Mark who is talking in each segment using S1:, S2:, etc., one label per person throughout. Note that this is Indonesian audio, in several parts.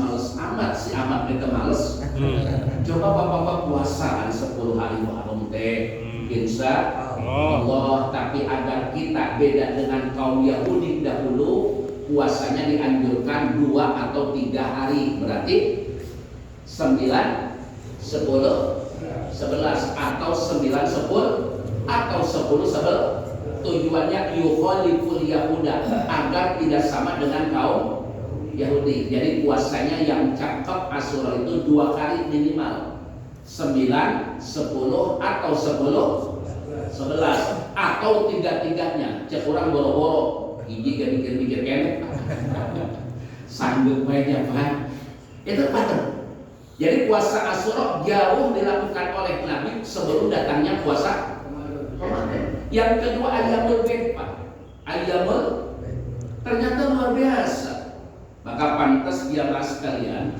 S1: males amat si amat itu males. Coba bapak-bapak puasa 10 hari Muharram teh. Insya Allah, tapi agar kita beda dengan kaum Yahudi dahulu, puasanya dianjurkan 2 atau 3 hari, berarti 9, 10, 11 atau 9, 10 atau 10, 11. Tujuannya yukhaliful yahuda, agar tidak sama dengan kaum Yahudi. Jadi puasanya yang cakep Asyura itu 2 kali minimal, 9, 10 atau 10, 11 atau 3-3-nya. Cek orang boro-boro hiji gak mikir-mikir kene sanggup banyak Pak. Itu betul. Jadi puasa Asyura jauh dilakukan oleh Nabi sebelum datangnya puasa Ramadan. Yang kedua Ayyamul Bid, Pak. Ayyamul ternyata luar biasa. Maka pantas jamaah sekalian,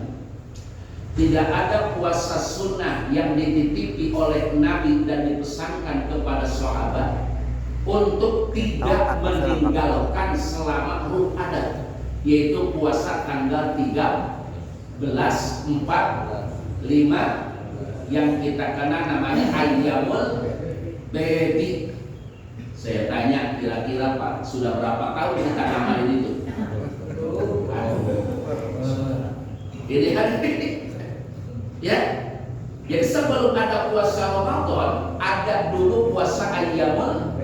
S1: tidak ada puasa sunnah yang dititipi oleh Nabi dan dipesankan kepada sahabat untuk tidak meninggalkan selama ruh ada, yaitu puasa tanggal 13, 4, 5 yang kita kenal namanya Ayyamul Bid. Saya tanya kira-kira Pak, sudah berapa tahun kita ngamalin itu? Ini hari ini. Ya, jadi sebelum ada puasa Ramadan, ada dulu puasa Ayyamul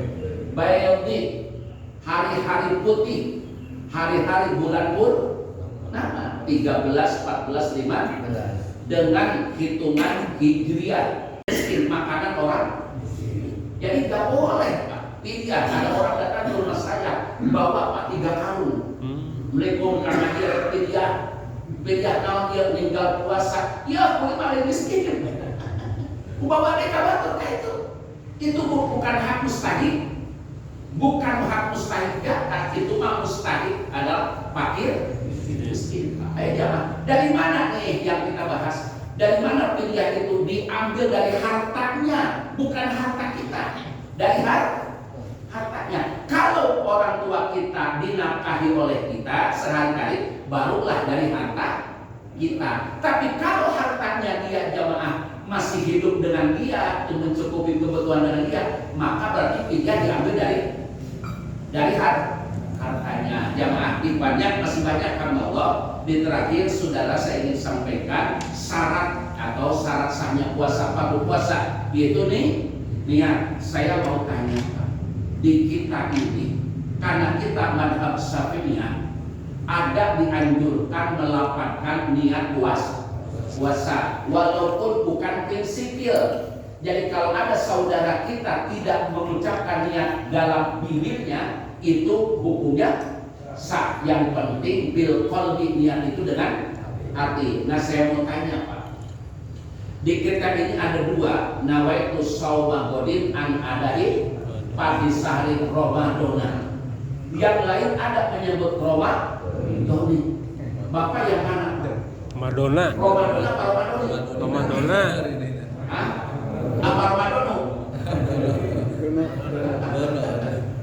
S1: Bid, hari-hari putih, hari-hari bulan purnama, 13, 14, 5 dengan hitungan hijriah. Miskin makanan orang, jadi nggak boleh Pak. Tidak ada orang datang ke rumah saya bawa Pak 3 karung, melipung karena dia beda kalau dia meninggal puasa, ya boleh malah miskin. Umpama mereka batur kayak itu bukan hak mustahil, bukan hak mustahil zakat, itu mah mustahil adalah fakir miskin. Jangan. Dari mana nih yang kita bahas? Dari mana pilihan itu diambil? Dari hartanya, bukan harta kita. Dari hartanya. Kalau orang tua kita dinafkahi oleh kita sehari-hari, barulah dari harta kita. Tapi kalau hartanya dia jamaah masih hidup dengan dia, mencukupi kebutuhan dengan dia, maka berarti dia diambil dari hartanya. Jamaah banyak, masih banyak karena Allah. Di terakhir saudara saya ingin sampaikan syarat atau syarat sahnya puasa, fardu puasa, yaitu nih niat. Saya mau tanya Pak, di kita ini karena kita madhab Syafi'iyah, ada dianjurkan melapangkan niat puasa walaupun bukan prinsipil. Jadi kalau ada saudara kita tidak mengucapkan niat dalam bibirnya, itu hukumnya sah. Yang penting bil qalbi, niat itu dengan hati. Nah saya mau tanya Pak, di kita ini ada 2, nawaitu shauma godin an adai padi sahri Ramadan. Yang lain ada menyebut Ramadan. Bapak yang mana?
S2: Madonna.
S1: Ramadan apa Ramadan?
S2: Madonna.
S1: Hah? Apa Ramadan?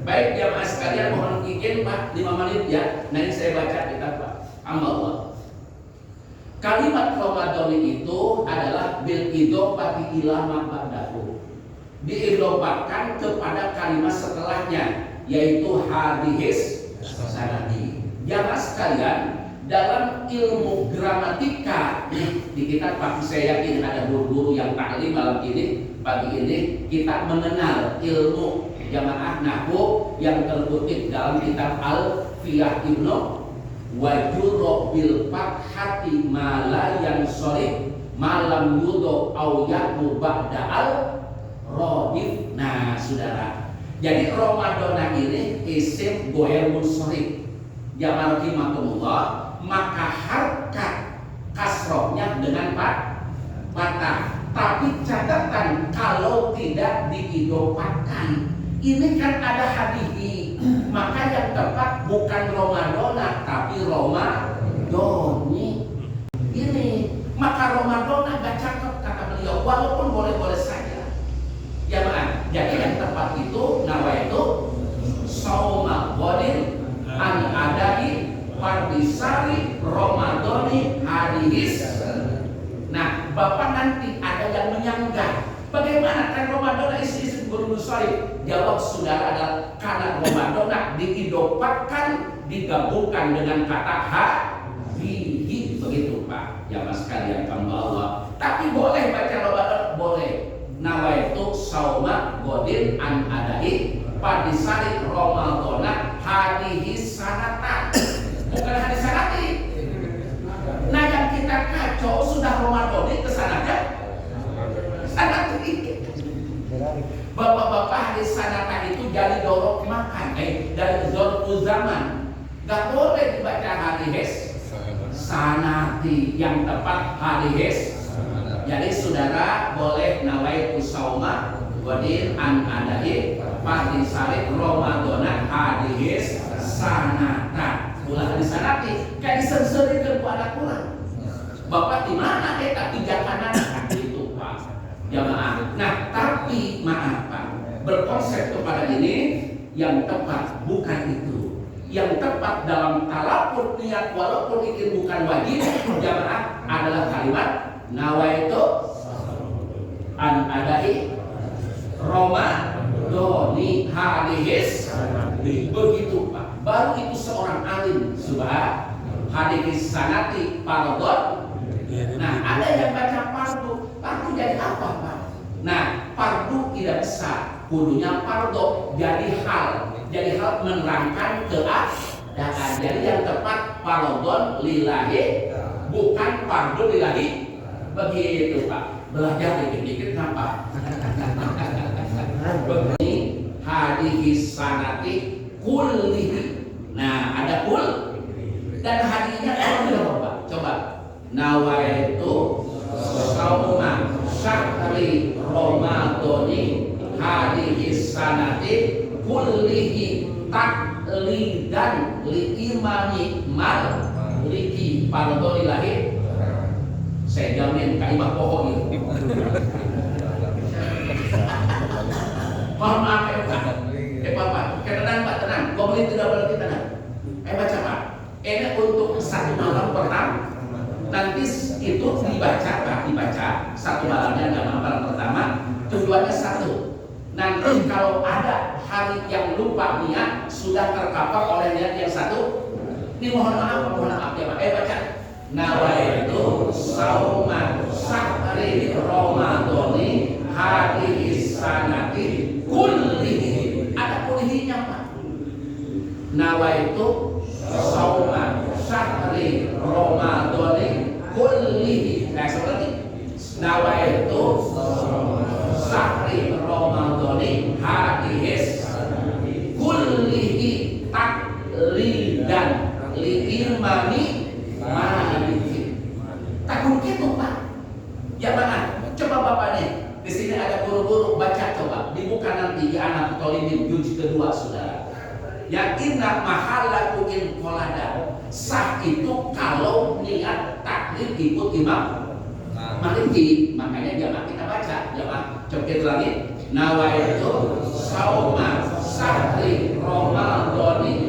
S1: Baik jamaah sekalian, mohon izin Pak 5 menit ya. Nanti saya baca kitab Pak. Allah. Kalimat Ramadan itu adalah bil idhofati ila ma ba'dahu. Diidhofatkan kepada kalimat setelahnya, yaitu hadis sanadi. Jamaah sekalian, dalam ilmu gramatika di kitab Pak, saya yakin ada guru-guru yang taklim malam ini, pagi ini kita mengenal ilmu jamaah nahwu yang terkutip dalam kitab Al-Fiyah Ibnu wajuro bil fathati mala yang sorif malam yudo au yaku ba'da al rodif. Nah saudara, jadi Ramadan ini isim goher munsharif jamaah rahimakumullah, maka harkat kasrohnya dengan patah. Tapi catatan kalau tidak diidopatkan, ini kan ada hadihi, maka yang tepat bukan Ramadan tapi Ramadoni. Ini maka Ramadan agak cakep kata beliau, walaupun boleh-boleh saja. Ya Pak. Jadi yang tepat itu nawaitu shauma godin an adai fardisari Ramadoni hadis. Nah, Bapak nanti ada yang menyanggah. Bagaimana kan Ramadan isi guru Nusari? Jawab saudara adalah karena Ramadan diidopatkan, digabungkan dengan kata hadihi, begitu Pak. Jamaah sekalian hamba Allah. Tapi boleh baca Ramadan, boleh. Nawaitu sauma godin an adai padisari Ramadana hadihi sanatan. Bukan hadis sanati. Nah yang kita kacau sudah Ramadan ke sana kan? Sangat sedikit. Bapak-bapak hadis sanatan itu dari dorok makan, dari dorok zaman. Gak boleh dibaca hadis sanati, yang tepat hadis. Jadi saudara boleh nawaitu sauma godin an adai padisari Ramadana hadis sanatan. Ulah hadis sanati kayak disensorikan ku anak kurang. Bapak di mana tapi jangan anak itu Pak. Jamaah. Nah, tapi maaf Pak, berkonsep kepada ini yang tepat bukan itu. Yang tepat dalam talaput niat walaupun itu bukan wajib jamaah adalah kalimat nawaitu an adai Ramadhani hadis. Begitu Pak. Baru itu seorang alim subhan hadis sanati fardhon. Nah, ada yang baca fardu. Fardu jadi apa Pak? Nah, fardu tidak bisa. Kudunya fardhu jadi hal. Jadi hal menerangkan keadaan. Jadi yang tepat fardhon lillahi, bukan fardu lillahi. Begitu Pak. Belajar dikit-dikit kenapa? Begini hadis sanati kullihi. Nah, ada kul dan hadinya kalau Pak. Coba. Nawaitu sauma syahri Ramadhani hadis sanati kullihi taklidan li imami maliki fardholillahi. Saya jamin kalimah pokok ini. Mohon maaf ya Pak. Bapak, tenang, kau boleh tidak boleh kita tenang. Baca Pak. Ini untuk satu malam pertama. Nanti itu dibaca satu malamnya dalam malam pertama. Tujuannya satu. Nanti kalau ada hari yang lupa niat sudah terkapar oleh niat yang satu. Ini mohon maaf ya Pak. Baca. Nawaitu sauma syahri Ramadhani hadis sanati kullihi. Ada kullihinya Pak. Nawaitu sauma syahri Ramadhani kullihi. Nah seperti nawaitu syahri Ramadhani hadis kullihi taklidan li imami maliki. Takut gitu Pak. Jamaah, coba Bapak nih. Di sini ada guru-guru baca coba. Dibuka nanti di anak Tolimin juz kedua saudara. Yakinna mahalaku in qolada. Sah itu kalau niat taklid ikut imam maliki. Makanya jamaah kita baca. Jamaah coba kita lagi. Nawaitu sauma syahri Ramadhani